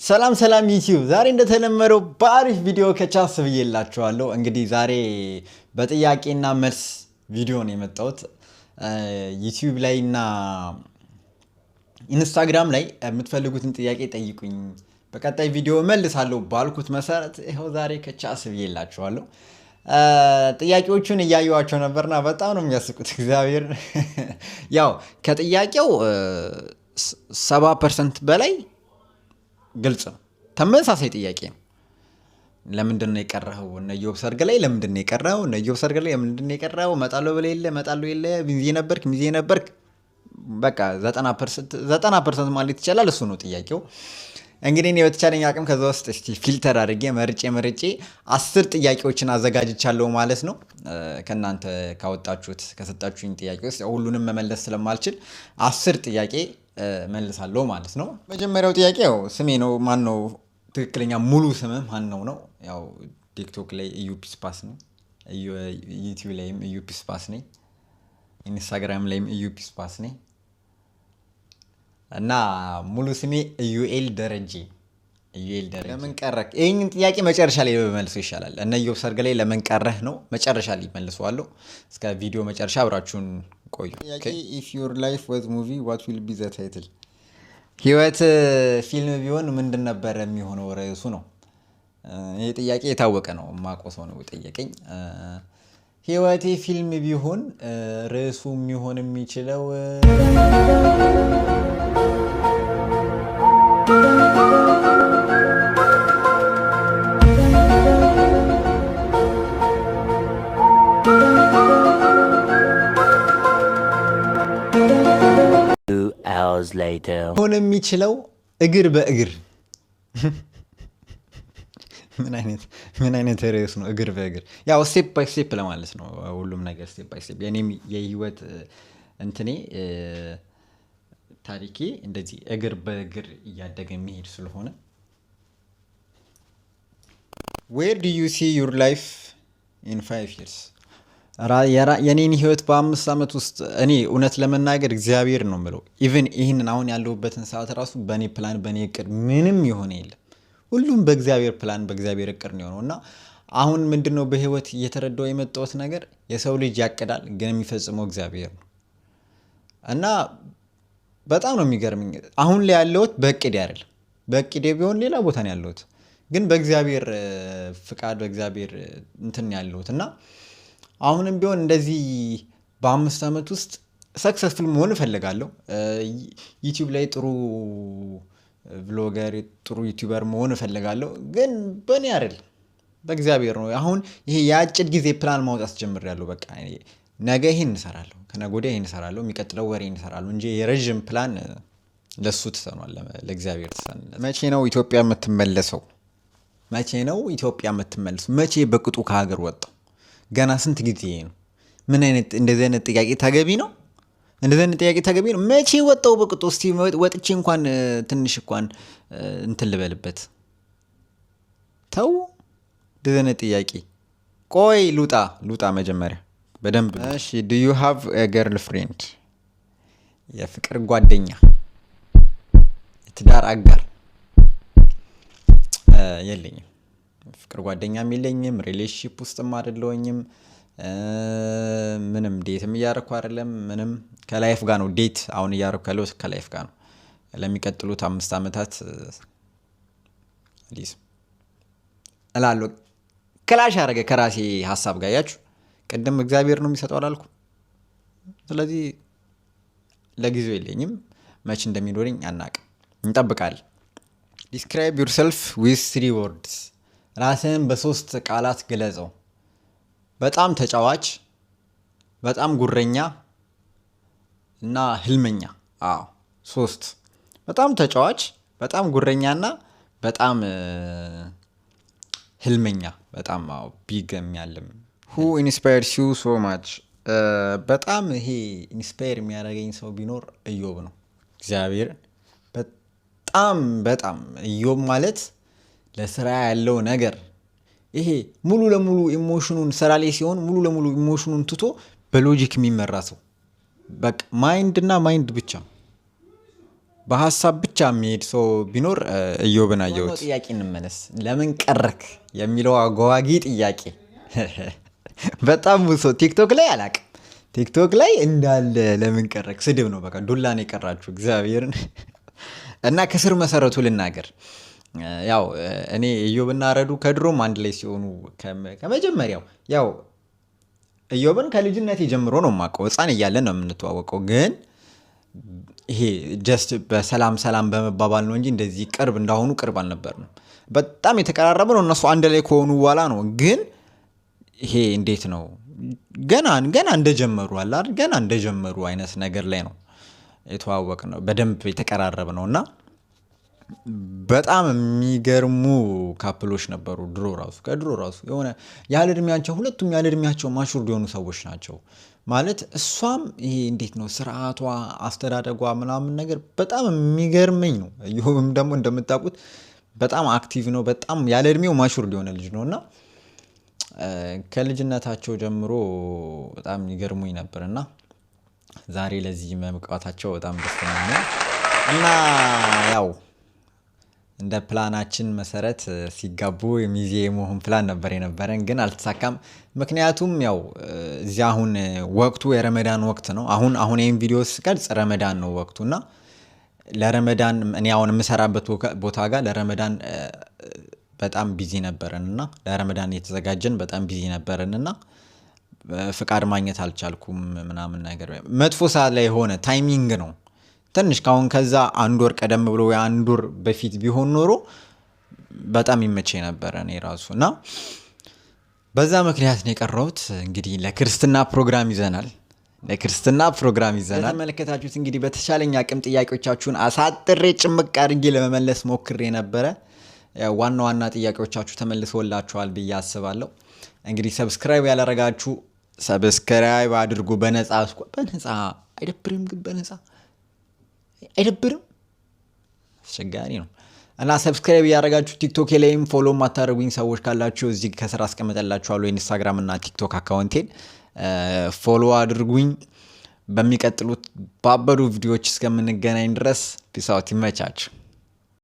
ሰላም ሰላም ዩቲዩብ ዛሬ እንደተለመደው በአሪፍ ቪዲዮ ከቻስ ብዬላችኋለሁ። እንግዲህ ዛሬ በጥያቄና መልስ ቪዲዮ ነው የመጣሁት። ዩቲዩብ ላይ እና ኢንስታግራም ላይ የምትፈልጉትን ጥያቄ ጠይቁኝ፣ በቀጣይ ቪዲዮ መልሳለሁ ባልኩት መሰረት ይኸው ዛሬ ከቻስ ብዬላችኋለሁ። ጥያቄዎቹን እያየኋቸው ነበርና በጣም ነው የሚያስቁት። እግዚአብሔር ያው ከጥያቄው 70% በላይ ግልጽ ነው። ተመሳሳይ ጥያቄ ነው። ለምንድን ነው የቀረኸው? እነ ኢዮብ ሰርግ ላይ ለምንድን ነው የቀረኸው? እነ ኢዮብ ሰርግ ላይ ለምንድን ነው የቀረኸው? እመጣለሁ ብለህ የለ እመጣለሁ የለ ሚዜ ነበርክ። በቃ 90% ማለት ይቻላል እሱ ነው ጥያቄው። እንግዲህ እኔ በተቻለኝ አቅም ከዛ ውስጥ እስቲ ፊልተር አድርጌ መርጬ 10 ጥያቄዎችን አዘጋጅቻለሁ ማለት ነው። ከእናንተ ካወጣችሁት ከሰጣችሁኝ ጥያቄ ውስጥ ሁሉንም መመለስ ስለማልችል 10 ጥያቄ መልሳለሁ ማለት ነው። መጀመሪያው ጥያቄ ያው ስሜ ነው። ማን ነው ትክክለኛ ሙሉ ስምህ ማን ነው ነው? ያው ቲክቶክ ላይ ኢዩፒስፓስ ነው። ዩቲዩብ ላይም ኢዩፒስፓስ ነኝ። ኢንስታግራም ላይም ኢዩፒስፓስ ነኝ። እና ሙሉ ስሜ ኢዩኤል ደረጀ። ለምን ቀረህ? ይሄንን ጥያቄ መጨረሻ ላይ በመልሰው ይሻላል። እነ ኢዮብ ሰርግ ላይ ለምን ቀረህ ነው መጨረሻ ላይ መልሰዋለሁ። እስከ ቪዲዮ መጨረሻ አብራችሁን ቆዩ። if your life was movie what will be the title? ህይወት ፊልም ቢሆን ምንድን ነበር የሚሆነው? ርዕሱ ነው። ይሄ ጥያቄ የታወቀ ነው። ማቆሶ ነው ጠየቀኝ። ህይወቴ ፊልም ቢሆን ርዕሱ የሚሆን የሚችለው ሆነ የሚችለው እግር በእግር ምን አይነት ርዕስ ነው? እግር በእግር ያው ስቴፕ ባይ ስቴፕ ለማለት ነው። ሁሉም ነገር ስቴፕ ባይ ስቴፕ። የኔም የህይወት እንትኔ ታሪኬ እንደዚህ እግር በእግር እያደገ የሚሄድ ስለሆነ where do you see your life in 5 years? የኔን ህይወት በ5 ዓመት ውስጥ እኔ እውነት ለመናገር እግዚአብሔር ነው የምለው። ኢቭን ይህንን አሁን ያለሁበትን ሰዓት ራሱ በእኔ ፕላን በእኔ እቅድ ምንም የሆነ የለም። ሁሉም በእግዚአብሔር ፕላን በእግዚአብሔር እቅድ ነው የሆነው። እና አሁን ምንድነው በህይወት እየተረዳው የመጣሁት ነገር የሰው ልጅ ያቅዳል፣ ግን የሚፈጽመው እግዚአብሔር ነው። እና በጣም ነው የሚገርመኝ። አሁን ላይ ያለሁት በእቅዴ አይደለም። በእቅዴ ቢሆን ሌላ ቦታ ነው ያለሁት፣ ግን በእግዚአብሔር ፍቃድ በእግዚአብሔር እንትን ያለሁት እና አሁንም ቢሆን እንደዚህ በ5 ዓመት ውስጥ ሰክሰስፉል መሆን እፈልጋለሁ። ዩቲዩብ ላይ ጥሩ ቭሎገር ጥሩ ዩቲዩበር መሆን እፈልጋለሁ፣ ግን በእኔ አይደለም በእግዚአብሔር ነው። አሁን ይሄ የአጭር ጊዜ ፕላን ማውጣት ጀምሬያለሁ። በቃ ነገ ይሄን እንሰራለሁ፣ ከነገ ወዲያ ይሄን እንሰራለሁ፣ የሚቀጥለው ወር ይሄን እንሰራለሁ እንጂ የረዥም ፕላን ለሱ ትሰኗል፣ ለእግዚአብሔር ትሰናል። መቼ ነው ኢትዮጵያ የምትመለሰው? መቼ በቅጡ ከሀገር ወጣው? ገና ስንት ጊዜ ነው? ምን አይነት እንደዚህ አይነት ጥያቄ ተገቢ ነው? መቼ ወጣው በቅጡ? እስቲ ወጥቼ እንኳን ትንሽ እንኳን እንትን ልበልበት። ተው እንደዚህ አይነት ጥያቄ። ቆይ ሉጣ መጀመሪያ በደንብ። እሺ do you have a girlfriend? የፍቅር ጓደኛ፣ የትዳር አጋር? የለኝም። ፍቅር ጓደኛም የለኝም። ሪሌሽንሺፕ ውስጥም አይደለሁኝም። ምንም ዴትም እያደረኩ አይደለም። ምንም ከላይፍ ጋር ነው ዴት አሁን እያደረኩ ያለሁት ከላይፍ ጋር ነው። ለሚቀጥሉት 5 ዓመታት ሊስ እላለሁ። ክላሽ አደረገ ከራሴ ሀሳብ ጋር። ያችሁ ቅድም እግዚአብሔር ነው የሚሰጠው አላልኩ? ስለዚህ ለጊዜው የለኝም። መች እንደሚኖረኝ አናውቅም፣ እንጠብቃለን። ዲስክራይብ ዩርሰልፍ ዊዝ 3 words። ራስህን በ3 ቃላት ግለጸው። በጣም ተጫዋች፣ በጣም ጉረኛ እና ህልመኛ። 3 በጣም ተጫዋች፣ በጣም ጉረኛና በጣም ህልመኛ። በጣም ቢግ የሚያልም። who inspires you so much? በጣም ይሄ ኢንስፓየር የሚያደርገኝ ሰው ቢኖር ኢዮብ ነው። እግዚአብሔር በጣም ኢዮብ ማለት ለስራ ያለው ነገር ይሄ ሙሉ ለሙሉ ኢሞሽኑን ስራ ላይ ሲሆን ሙሉ ለሙሉ ኢሞሽኑን ትቶ በሎጂክ የሚመራ ሰው። በቃ ማይንድ ብቻ በሀሳብ ብቻ የሚሄድ ሰው ቢኖር ኢዮብን አየሁት። ጥያቄ እንመለስ። ለምን ቀረክ የሚለው አጓጊ ጥያቄ በጣም ብዙ ሰው ቲክቶክ ላይ አላቅም፣ ቲክቶክ ላይ እንዳለ ለምን ቀረክ ስድብ ነው። በቃ ዱላን የቀራችሁ እግዚአብሔርን እና ከስር መሰረቱ ልናገር። ያው እኔ ኢዮብና ረዱ ከድሮም አንድ ላይ ሲሆኑ ከመጀመሪያው ያው ኢዮብን ከልጅነቴ ጀምሮ ነው የማውቀው፣ ሕፃን እያለን ነው የምንተዋወቀው። ግን ይሄ ጀስት በሰላም ሰላም በመባባል ነው እንጂ እንደዚህ ቅርብ እንዳሁኑ ቅርብ አልነበርንም። በጣም የተቀራረበ ነው እነሱ አንድ ላይ ከሆኑ በኋላ ነው። ግን ይሄ እንዴት ነው ገና እንደጀመሩ አለ አይደል፣ ገና እንደጀመሩ አይነት ነገር ላይ ነው የተዋወቅ ነው፣ በደንብ የተቀራረበ ነው። እና በጣም የሚገርሙ ካፕሎች ነበሩ። ከድሮ ራሱ የሆነ ያለ እድሜያቸው ሁለቱም ያለ እድሜያቸው ማሹርድ የሆኑ ሰዎች ናቸው። ማለት እሷም ይሄ እንዴት ነው ስርዓቷ፣ አስተዳደጓ ምናምን ነገር በጣም የሚገርመኝ ነው። ይሁም ደግሞ እንደምታውቁት በጣም አክቲቭ ነው። በጣም ያለ እድሜው ማሹርድ የሆነ ልጅ ነው እና ከልጅነታቸው ጀምሮ በጣም ይገርሙኝ ነበር እና ዛሬ ለዚህ መብቃታቸው በጣም ደስተኛ ነኝ። እና ያው እንደ ፕላናችን መሰረት ሲጋቡ የሚዜ የመሆን ፕላን ነበር የነበረን፣ ግን አልተሳካም። ምክንያቱም ያው እዚህ አሁን ወቅቱ የረመዳን ወቅት ነው። አሁን ይህን ቪዲዮ ስቀርጽ ረመዳን ነው ወቅቱ እና ለረመዳን እኔ አሁን የምሰራበት ቦታ ጋር ለረመዳን በጣም ቢዚ ነበረን እና ለረመዳን የተዘጋጀን በጣም ቢዚ ነበረን እና ፍቃድ ማግኘት አልቻልኩም ምናምን ነገር። መጥፎ ሰዓት ላይ የሆነ ታይሚንግ ነው ትንሽ ካሁን ከዛ አንድ ወር ቀደም ብሎ የአንድ ወር በፊት ቢሆን ኖሮ በጣም ይመቼ ነበረ እኔ ራሱ እና በዛ ምክንያት ነው የቀረሁት። እንግዲህ ለክርስትና ፕሮግራም ይዘናል። ተመለከታችሁት። እንግዲህ በተሻለኝ አቅም ጥያቄዎቻችሁን አሳጥሬ ጭምቅ አድርጌ ለመመለስ ሞክሬ ነበረ። ዋና ዋና ጥያቄዎቻችሁ ተመልሶላችኋል ብዬ አስባለሁ። እንግዲህ ሰብስክራይብ ያላረጋችሁ ሰብስክራይብ አድርጉ። በነፃ አይደብርም? ግን በነፃ አይደብርም? አስቸጋሪ ነው እና ሰብስክራይብ ያደረጋችሁ ቲክቶክ ላይም ፎሎ ማታደርጉኝ ሰዎች ካላችሁ እዚህ ከስራ አስቀምጠላችኋለሁ ኢንስታግራም እና ቲክቶክ አካውንቴን ፎሎ አድርጉኝ። በሚቀጥሉት ባበዱ ቪዲዮዎች እስከምንገናኝ ድረስ ፒስ አውት። ይመቻችሁ።